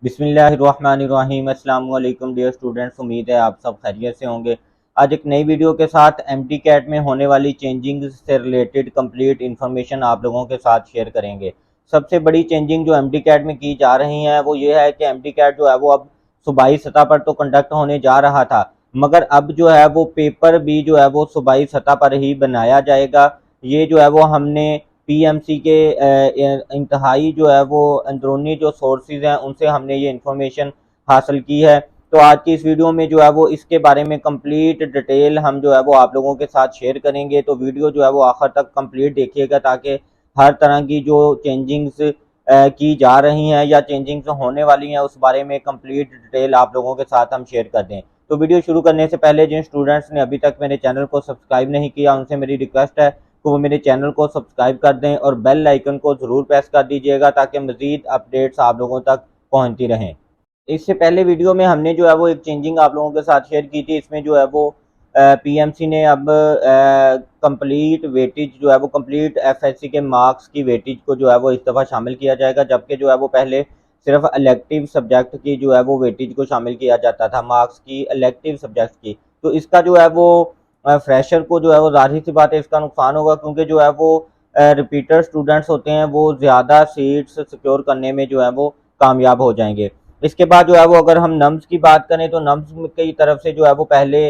बिस्मिल्लाहिर्रहमानिर्रहीम। अस्सलाम वालेकुम डियर स्टूडेंट्स, उम्मीद है आप सब खैरियत से होंगे। आज एक नई वीडियो के साथ एमटी कैट में होने वाली चेंजिंग से रिलेटेड कंप्लीट इन्फॉर्मेशन आप लोगों के साथ शेयर करेंगे। सबसे बड़ी चेंजिंग जो एमटी कैट में की जा रही है वो ये है कि एमटी कैट जो है वो अब सूबाई सतह पर तो कंडक्ट होने जा रहा था, मगर अब जो है वो पेपर भी जो है वो सूबाई सतह पर ही बनाया जाएगा। ये जो है वो हमने पीएमसी के इंतहाई जो है वो अंदरूनी जो सोर्सेज हैं उनसे हमने ये इन्फॉर्मेशन हासिल की है। तो आज की इस वीडियो में जो है वो इसके बारे में कंप्लीट डिटेल हम जो है वो आप लोगों के साथ शेयर करेंगे। तो वीडियो जो है वो आखिर तक कंप्लीट देखिएगा ताकि हर तरह की जो चेंजिंग्स की जा रही हैं या चेंजिंग्स होने वाली हैं उस बारे में कंप्लीट डिटेल आप लोगों के साथ हम शेयर कर दें। तो वीडियो शुरू करने से पहले जिन स्टूडेंट्स ने अभी तक मेरे चैनल को सब्सक्राइब नहीं किया उनसे मेरी रिक्वेस्ट है तो वो मेरे चैनल को सब्सक्राइब कर दें और बेल आइकन को ज़रूर प्रेस कर दीजिएगा ताकि मज़ीद अपडेट्स आप लोगों तक पहुंचती रहें। इससे पहले वीडियो में हमने जो है वो एक चेंजिंग आप लोगों के साथ शेयर की थी। इसमें जो है वो पीएमसी ने अब कंप्लीट वेटेज जो है वो कंप्लीट एफएससी के मार्क्स की वेटेज को जो है वो इस दफ़ा शामिल किया जाएगा, जबकि जो है वो पहले सिर्फ इलेक्टिव सब्जेक्ट की जो है वो वेटेज को शामिल किया जाता था, मार्क्स की इलेक्टिव सब्जेक्ट की। तो इसका जो है वो फ्रेशर को जो है वो ज़ाहिर सी बात है इसका नुकसान होगा, क्योंकि जो है वो रिपीटर स्टूडेंट्स होते हैं वो ज़्यादा सीट्स सिक्योर करने में जो है वो कामयाब हो जाएंगे। इसके बाद जो है वो अगर हम नम्स की बात करें तो नम्स की तरफ से जो है वो पहले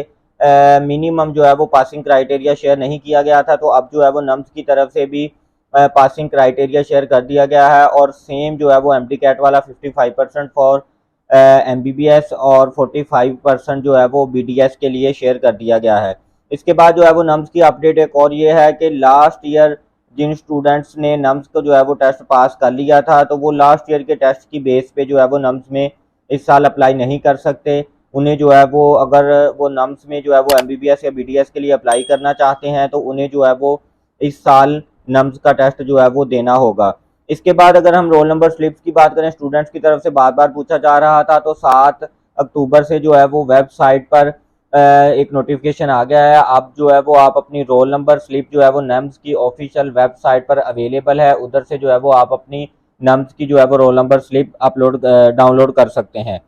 मिनिमम जो है वो पासिंग क्राइटेरिया शेयर नहीं किया गया था, तो अब जो है वो नम्स की तरफ से भी पासिंग क्राइटेरिया शेयर कर दिया गया है और सेम जो है वो एमटी कैट वाला 55% फॉर एमबीबीएस और 45% जो है वो बीडीएस के लिए शेयर कर दिया गया है। इसके बाद जो है वो नम्स की अपडेट एक और ये है कि लास्ट ईयर जिन स्टूडेंट्स ने नम्स को जो है वो टेस्ट पास कर लिया था तो वो लास्ट ईयर के टेस्ट की बेस पे जो है वो नम्स में इस साल अप्लाई नहीं कर सकते। उन्हें जो है वो अगर वो नम्स में जो है वो एमबीबीएस या बीडीएस के लिए अप्लाई करना चाहते हैं तो उन्हें जो है वो इस साल नम्स का टेस्ट जो है वो देना होगा। इसके बाद अगर हम रोल नंबर स्लिप्स की बात करें, स्टूडेंट्स की तरफ से बार बार पूछा जा रहा था, तो 7 अक्टूबर से जो है वो वेबसाइट पर एक नोटिफिकेशन आ गया है। अब जो है वो आप अपनी रोल नंबर स्लिप जो है वो नम्स की ऑफिशियल वेबसाइट पर अवेलेबल है, उधर से जो है वो आप अपनी नम्स की जो है वो roll number slip upload download कर सकते हैं।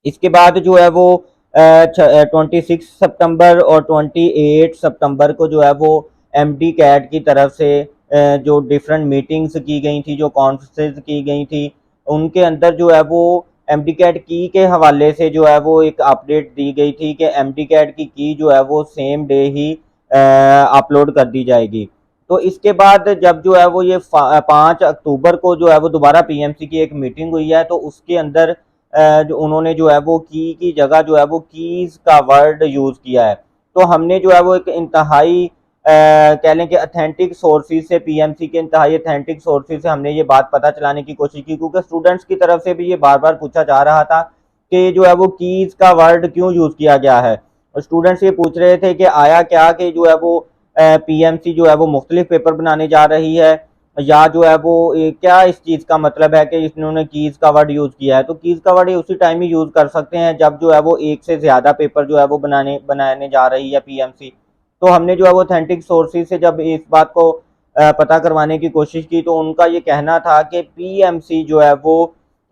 इसके बाद जो है वो 26 सितंबर और 28 सितंबर को जो है वो एमडी कैट की तरफ से जो डिफरेंट मीटिंग्स की गई थी, जो कॉन्फ्रेंसेस की गई थी, उनके अंदर जो है वो एमडी कैट की के हवाले से जो है वो एक अपडेट दी गई थी कि एमडी कैट की जो है वो सेम डे ही अपलोड कर दी जाएगी। तो इसके बाद जब जो है वो ये 5 अक्टूबर को जो है वो दोबारा पीएमसी की एक मीटिंग हुई है, तो उसके अंदर जो उन्होंने जो है वो की जगह जो है वो कीज का वर्ड यूज़ किया है। तो हमने जो है वो एक इंतहाई कह लें कि अथेंटिक सोर्सेज से, पीएमसी के इंतहाई अथेंटिक सोर्सेज से हमने ये बात पता चलाने की कोशिश की, क्योंकि स्टूडेंट्स की तरफ से भी ये बार बार पूछा जा रहा था कि जो है वो कीज का वर्ड क्यों यूज़ किया गया है। स्टूडेंट्स ये पूछ रहे थे कि आया क्या कि जो है वो पीएमसी जो है वो मुख्तलिफ पेपर बनाने जा रही है, या जो है वो क्या इस चीज़ का मतलब है कि इन्होंने कीज़ का वर्ड यूज़ किया है। तो कीज़ का वर्ड उसी टाइम ही यूज़ कर सकते हैं जब जो है वो एक से ज़्यादा पेपर जो है वो बनाने जा रही है पीएमसी। तो हमने जो है वो ऑथेंटिक सोर्सेज से जब इस बात को पता करवाने की कोशिश की तो उनका ये कहना था कि पीएमसी जो है वो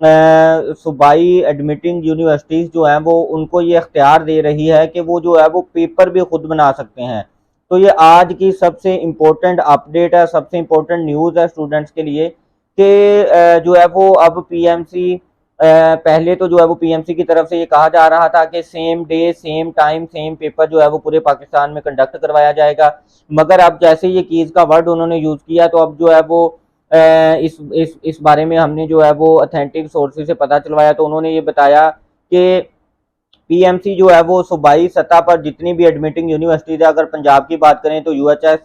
सूबाई एडमिटिंग यूनिवर्सिटीज़ जो हैं वो उनको ये इख्तियार दे रही है कि वो जो है वो पेपर भी खुद बना सकते हैं। तो ये आज की सबसे इम्पोर्टेंट अपडेट है, सबसे इम्पोर्टेंट न्यूज़ है स्टूडेंट्स के लिए कि जो है वो अब पीएमसी पहले तो जो है वो पीएमसी की तरफ से ये कहा जा रहा था कि same day same time same paper जो है वो पूरे पाकिस्तान में कंडक्ट करवाया जाएगा, मगर अब जैसे ये कीज़ का वर्ड उन्होंने यूज़ किया तो अब जो है वो इस बारे में हमने जो है वो अथेंटिक सोर्सेज से पता चलवाया, तो उन्होंने ये बताया कि पीएमसी जो है वो सूबाई सतह पर जितनी भी एडमिटिंग यूनिवर्सिटीज़ है, अगर पंजाब की बात करें तो यूएचएस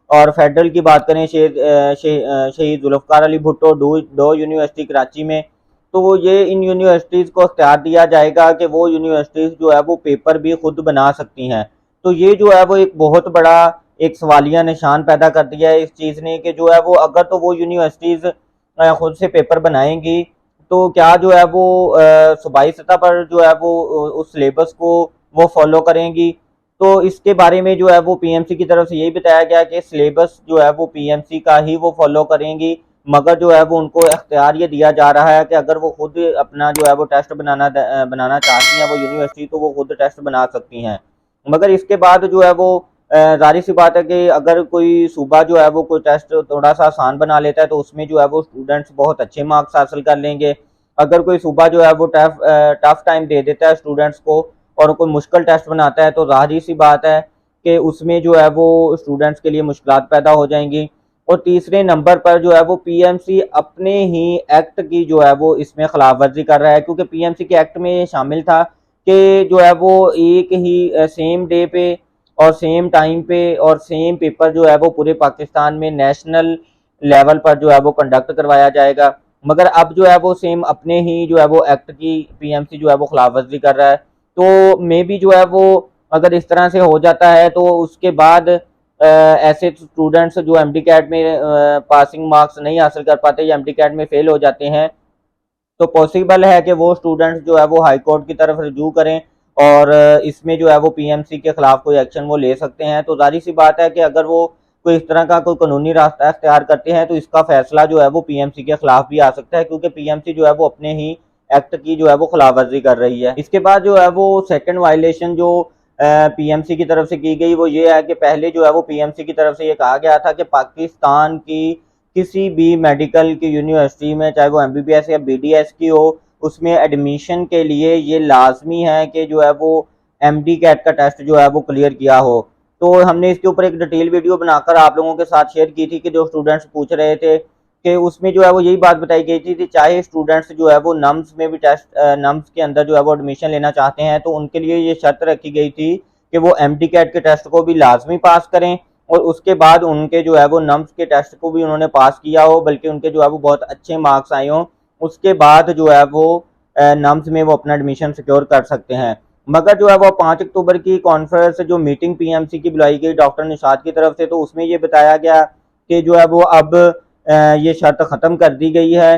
और फेडरल की बात करें शहीद जुल्फ़िकार अली भुट्टो दो यूनिवर्सिटी कराची में, तो वो ये इन यूनिवर्सिटीज़ को इख्तियार दिया जाएगा कि वो यूनिवर्सिटीज़ जो है वो पेपर भी खुद बना सकती हैं। तो ये जो है वो एक बहुत बड़ा एक सवालिया निशान पैदा कर दिया है इस चीज़ ने कि जो है वो अगर तो वो यूनिवर्सिटीज़ खुद से पेपर बनाएंगी तो क्या जो है वो सूबाई सतह पर जो है वो उस सिलेबस को वो फॉलो करेंगी। तो इसके बारे में जो है वो पीएमसी की तरफ से यही बताया गया कि सिलेबस जो है वो पीएमसी का ही वो फॉलो करेंगी, मगर जो है वो उनको इख्तियार ये दिया जा रहा है कि अगर वो खुद अपना जो है वो टेस्ट बनाना चाहती हैं वो यूनिवर्सिटी, तो वो खुद टेस्ट बना सकती हैं। मगर इसके बाद जो है वो ज़ाहिर सी बात है कि अगर कोई सूबा जो है वो कोई टेस्ट थोड़ा सा आसान बना लेता है तो उसमें जो है वो स्टूडेंट्स बहुत अच्छे मार्क्स हासिल कर लेंगे। अगर कोई सूबा जो है वो टफ टाइम दे देता है स्टूडेंट्स को और कोई मुश्किल टेस्ट बनाता है, तो ज़ाहिर सी बात है कि उसमें जो है वो स्टूडेंट्स के लिए मुश्किलात पैदा हो जाएंगी। और तीसरे नंबर पर जो है वो पीएमसी अपने ही एक्ट की जो है वो इसमें खिलाफ वर्जी कर रहा है, क्योंकि पीएमसी के एक्ट में ये शामिल था कि जो है वो एक ही सेम डे पे और सेम टाइम पे और सेम पेपर जो है वो पूरे पाकिस्तान में नेशनल लेवल पर जो है वो कंडक्ट करवाया जाएगा। मगर अब जो है वो सेम अपने ही जो है वो एक्ट की पीएमसी जो है वो खिलाफ वर्जी कर रहा है। तो मे भी जो है वो अगर इस तरह से हो जाता है तो उसके बाद ऐसे स्टूडेंट्स जो एमडी कैट में पासिंग मार्क्स नहीं हासिल कर पाते या एमडी कैट में फेल हो जाते हैं, तो पॉसिबल है कि वो स्टूडेंट्स जो है वो हाई कोर्ट की तरफ रजू करें और इसमें जो है वो पीएमसी के खिलाफ कोई एक्शन वो ले सकते हैं। तो जाहिर सी बात है कि अगर वो कोई इस तरह का कोई कानूनी रास्ता अख्तियार करते हैं तो इसका फैसला जो है वो पीएमसी के खिलाफ भी आ सकता है, क्योंकि पीएमसी जो है वो अपने ही एक्ट की जो है वो खिलाफ वर्जी कर रही है। इसके बाद जो है वो सेकंड वायलेशन जो पीएमसी की तरफ से की गई वो ये है कि पहले जो है वो पीएमसी की तरफ से ये कहा गया था कि पाकिस्तान की किसी भी मेडिकल की यूनिवर्सिटी में, चाहे वो एमबीबीएस या बीडीएस की हो, उसमें एडमिशन के लिए ये लाजमी है कि जो है वो एमडी कैट का टेस्ट जो है वो क्लियर किया हो। तो हमने इसके ऊपर एक डिटेल वीडियो बनाकर आप लोगों के साथ शेयर की थी कि जो स्टूडेंट्स पूछ रहे थे कि उसमें जो है वो यही बात बताई गई थी कि चाहे स्टूडेंट्स जो है वो नम्स में भी टेस्ट नम्स के अंदर जो है वो एडमिशन लेना चाहते हैं, तो उनके लिए ये शर्त रखी गई थी कि वो एमडी कैट के टेस्ट को भी लाजमी पास करें और उसके बाद उनके जो है वो नम्स के टेस्ट को भी उन्होंने पास किया हो, बल्कि उनके जो है वो बहुत अच्छे मार्क्स आए हों। उसके बाद जो है वो नम्स में वो अपना एडमिशन सिक्योर कर सकते हैं। मगर जो है वो 5 अक्टूबर की कॉन्फ्रेंस जो मीटिंग पीएमसी की बुलाई गई डॉक्टर निशात की तरफ से, तो उसमें ये बताया गया कि जो है वो अब ये शर्त ख़त्म कर दी गई है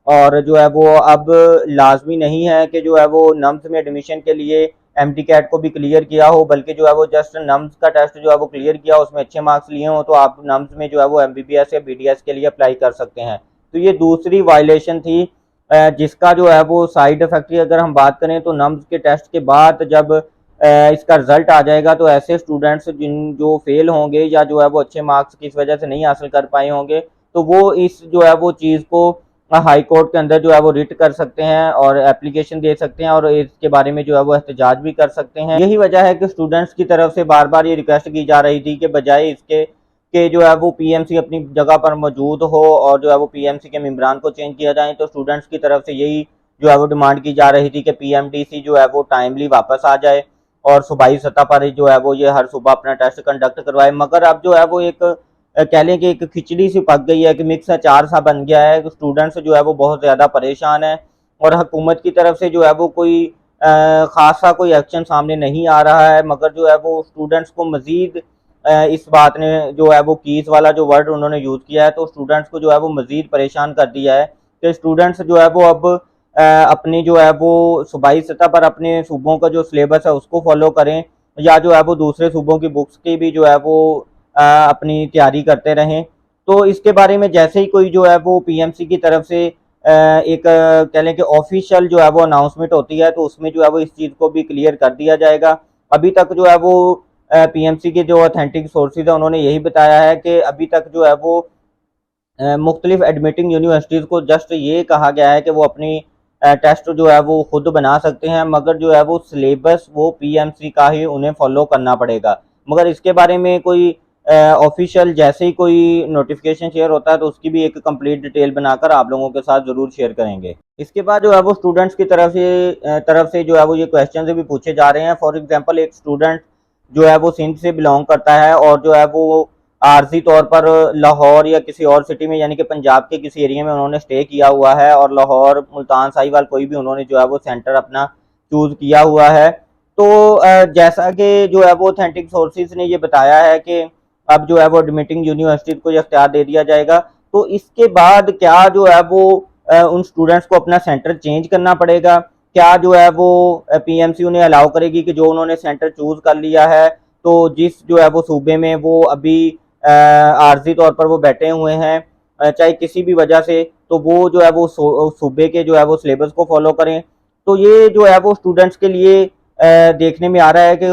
और जो है वो अब लाजमी नहीं है कि जो है वो नम्स में एडमिशन के लिए एमडी कैट को भी क्लियर किया हो, बल्कि जो है वो जस्ट नम्स का टेस्ट जो है वो क्लियर किया, उसमें अच्छे मार्क्स लिए हों तो आप नम्स में जो है वो एमबीबीएस या बीडीएस के लिए अप्लाई कर सकते हैं। तो ये दूसरी वायलेशन थी जिसका जो है वो साइड इफेक्ट की अगर हम बात करें तो नम्स के टेस्ट के बाद जब इसका रिजल्ट आ जाएगा तो ऐसे स्टूडेंट्स जिन जो फेल होंगे या जो है वो अच्छे मार्क्स की वजह से नहीं हासिल कर पाए होंगे, तो वो इस जो है वो चीज़ को हाई कोर्ट के अंदर जो है वो रिट कर सकते हैं और एप्लीकेशन दे सकते हैं और इसके बारे में जो है वो एहतजाज भी कर सकते हैं। यही वजह है कि स्टूडेंट्स की तरफ से बार बार ये रिक्वेस्ट की जा रही थी कि बजाय इसके कि जो है वो पीएमसी अपनी जगह पर मौजूद हो और जो है वो पीएमसी के मेम्बरान को चेंज किया जाए, तो स्टूडेंट्स की तरफ से यही जो है वो डिमांड की जा रही थी कि पीएमडीसी जो है वो टाइमली वापस आ जाए और सूबाई सतह पर जो है वो ये हर सुबह अपना टेस्ट कंडक्ट करवाए। मगर अब जो है वो एक कह लें कि एक खिचड़ी सी पक गई है कि मिक्स अचार सा बन गया है। स्टूडेंट्स जो है वो बहुत ज़्यादा परेशान है और हुकूमत की तरफ से जो है वो कोई खासा कोई एक्शन सामने नहीं आ रहा है, मगर जो है वो स्टूडेंट्स को मज़ीद इस बात ने जो है वो कीस वाला जो वर्ड उन्होंने यूज़ किया है, तो स्टूडेंट्स को जो है वो मज़ीद परेशान कर दिया है कि स्टूडेंट्स जो है वो अब अपनी जो है वो सूबाई सतह पर अपने सूबों का जो सिलेबस है उसको फॉलो करें या जो है वो दूसरे सूबों की बुक्स की भी जो है वो अपनी तैयारी करते रहें। तो इसके बारे में जैसे ही कोई जो है वो पीएमसी की तरफ से एक कह लें कि ऑफिशियल जो है वो अनाउंसमेंट होती है, तो उसमें जो है वो इस चीज़ को भी क्लियर कर दिया जाएगा। अभी तक जो है वो पीएमसी के जो ऑथेंटिक सोर्सेज है उन्होंने यही बताया है कि अभी तक जो है वो मुख्तलिफ एडमिटिंग यूनिवर्सिटीज़ को जस्ट ये कहा गया है कि वो अपनी टेस्ट जो है वो खुद बना सकते हैं, मगर जो है वो सिलेबस वो पीएमसी का ही उन्हें फॉलो करना पड़ेगा। मगर इसके बारे में कोई ऑफिशियल जैसे ही कोई नोटिफिकेशन शेयर होता है तो उसकी भी एक कंप्लीट डिटेल बनाकर आप लोगों के साथ ज़रूर शेयर करेंगे। इसके बाद जो है वो स्टूडेंट्स की तरफ से जो है वो ये क्वेश्चन भी पूछे जा रहे हैं। फॉर एग्जांपल एक स्टूडेंट जो है वो सिंध से बिलोंग करता है और जो है वो आर्जी तौर पर लाहौर या किसी और सिटी में यानी कि पंजाब के किसी एरिया में उन्होंने स्टे किया हुआ है और लाहौर, मुल्तान, साहिवाल कोई भी उन्होंने जो है वो सेंटर अपना चूज़ किया हुआ है। तो जैसा कि जो है वो ऑथेंटिक सोर्सेज ने ये बताया है कि अब जो है वो एडमिटिंग यूनिवर्सिटी को ये अख्तियार दे दिया जाएगा, तो इसके बाद क्या जो है वो उन स्टूडेंट्स को अपना सेंटर चेंज करना पड़ेगा? क्या जो है वो पीएमसी उन्हें अलाउ करेगी कि जो उन्होंने सेंटर चूज़ कर लिया है तो जिस जो है वो सूबे में वो अभी आर्जी तौर पर वो बैठे हुए हैं चाहे किसी भी वजह से, तो वो जो है वो सूबे के जो है वो सिलेबस को फॉलो करें। तो ये जो है वो स्टूडेंट्स के लिए देखने में आ रहा है कि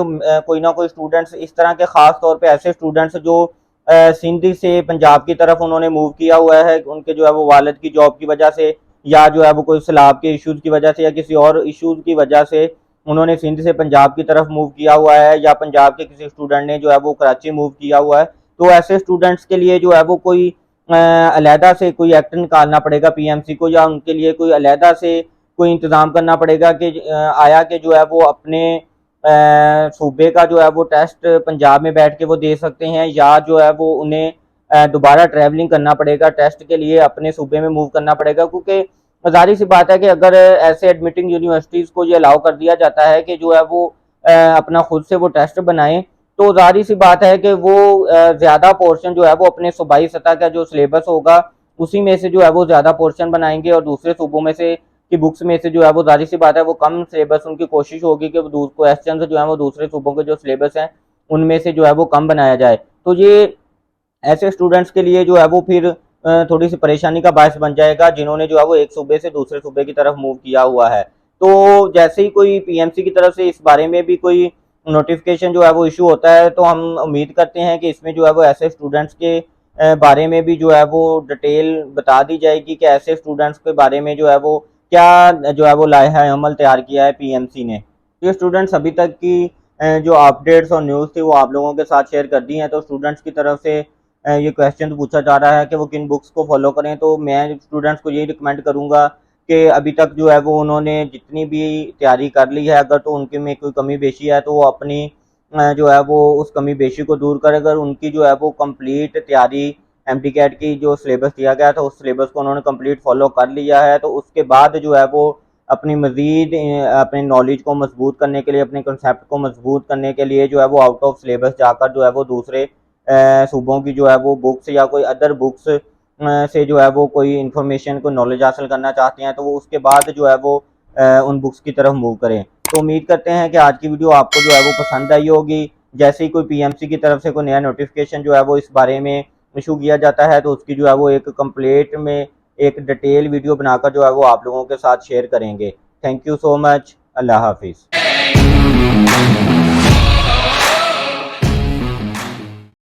कोई ना कोई स्टूडेंट्स इस तरह के, ख़ास तौर पे ऐसे स्टूडेंट्स जो सिंध से पंजाब की तरफ उन्होंने मूव किया हुआ है, उनके जो है वो वालिद की जॉब की वजह से, या जो है वो कोई सैलाब के इश्यूज़ की वजह से, या किसी और इश्यूज़ की वजह से उन्होंने सिंध से पंजाब की तरफ मूव किया हुआ है, या पंजाब के किसी स्टूडेंट ने जो है वो कराची मूव किया हुआ है। तो ऐसे स्टूडेंट्स के लिए जो है वो कोई अलहदा से कोई एक्ट निकालना पड़ेगा पीएमसी को, या उनके लिए कोई अलहदा से कोई इंतज़ाम करना पड़ेगा कि आया कि जो है वो अपने सूबे का जो है वो टेस्ट पंजाब में बैठ के वो दे सकते हैं, या जो है वो उन्हें दोबारा ट्रैवलिंग करना पड़ेगा टेस्ट के लिए, अपने सूबे में मूव करना पड़ेगा। क्योंकि जाहिर सी बात है कि अगर ऐसे एडमिटिंग यूनिवर्सिटीज़ को ये अलाउ कर दिया जाता है कि जो है वो अपना खुद से वो टेस्ट बनाएं, तो जाहिर सी बात है कि वो ज़्यादा पोर्शन जो है वो अपने सूबाई सतह का जो सिलेबस होगा उसी में से जो है वो ज़्यादा पोर्शन बनाएंगे, और दूसरे सूबों में से की बुक्स में से जो है वो जाहिर सी बात है वो कम सिलेबस, उनकी कोशिश होगी कि क्वेश्चन जो है वो दूसरे सूबों के जो सिलेबस हैं उनमें से जो है वो कम बनाया जाए। तो ये ऐसे स्टूडेंट्स के लिए जो है वो फिर थोड़ी सी परेशानी का बायस बन जाएगा, जिन्होंने जो है वो एक सूबे से दूसरे सूबे की तरफ मूव किया हुआ है। तो जैसे ही कोई पीएमसी की तरफ से इस बारे में भी कोई नोटिफिकेशन जो है वो इशू होता है, तो हम उम्मीद करते हैं कि इसमें जो है वो ऐसे स्टूडेंट्स के बारे में भी जो है वो डिटेल बता दी जाएगी कि ऐसे स्टूडेंट्स के बारे में जो है वो क्या जो है वो लाइहा अमल तैयार किया है पीएमसी ने। तो ये स्टूडेंट्स अभी तक की जो अपडेट्स और न्यूज़ थी वो आप लोगों के साथ शेयर कर दी हैं। तो स्टूडेंट्स की तरफ से ये क्वेश्चन पूछा जा रहा है कि वो किन बुक्स को फॉलो करें, तो मैं स्टूडेंट्स को यही रिकमेंड करूंगा कि अभी तक जो है वो उन्होंने जितनी भी तैयारी कर ली है, अगर तो उनके में कोई कमी बेशी है तो वो अपनी जो है वो उस कमी बेशी को दूर करे। अगर उनकी जो है वो कंप्लीट तैयारी एमटी कैट की जो सिलेबस दिया गया था उस सिलेबस को उन्होंने कंप्लीट फॉलो कर लिया है, तो उसके बाद जो है वो अपनी मज़ीद अपनी नॉलेज को मजबूत करने के लिए, अपने कंसेप्ट को मजबूत करने के लिए जो है वो आउट ऑफ सिलेबस जाकर जो है वो दूसरे सूबों की जो है वो बुक्स या कोई अदर बुक्स से जो है वो कोई इन्फॉर्मेशन, कोई नॉलेज हासिल करना चाहते हैं, तो वो उसके बाद जो है वो उन बुक्स की तरफ मूव करें। तो उम्मीद करते हैं कि आज की वीडियो आपको जो है वो पसंद आई होगी। जैसे ही कोई पीएमसी की तरफ से कोई नया नोटिफिकेशन जो है वो इस बारे में इशू किया जाता है, तो उसकी जो है वो एक कंप्लीट में एक डिटेल वीडियो बनाकर जो है वो आप लोगों के साथ शेयर करेंगे। Thank you so much. Allah हाफिज़।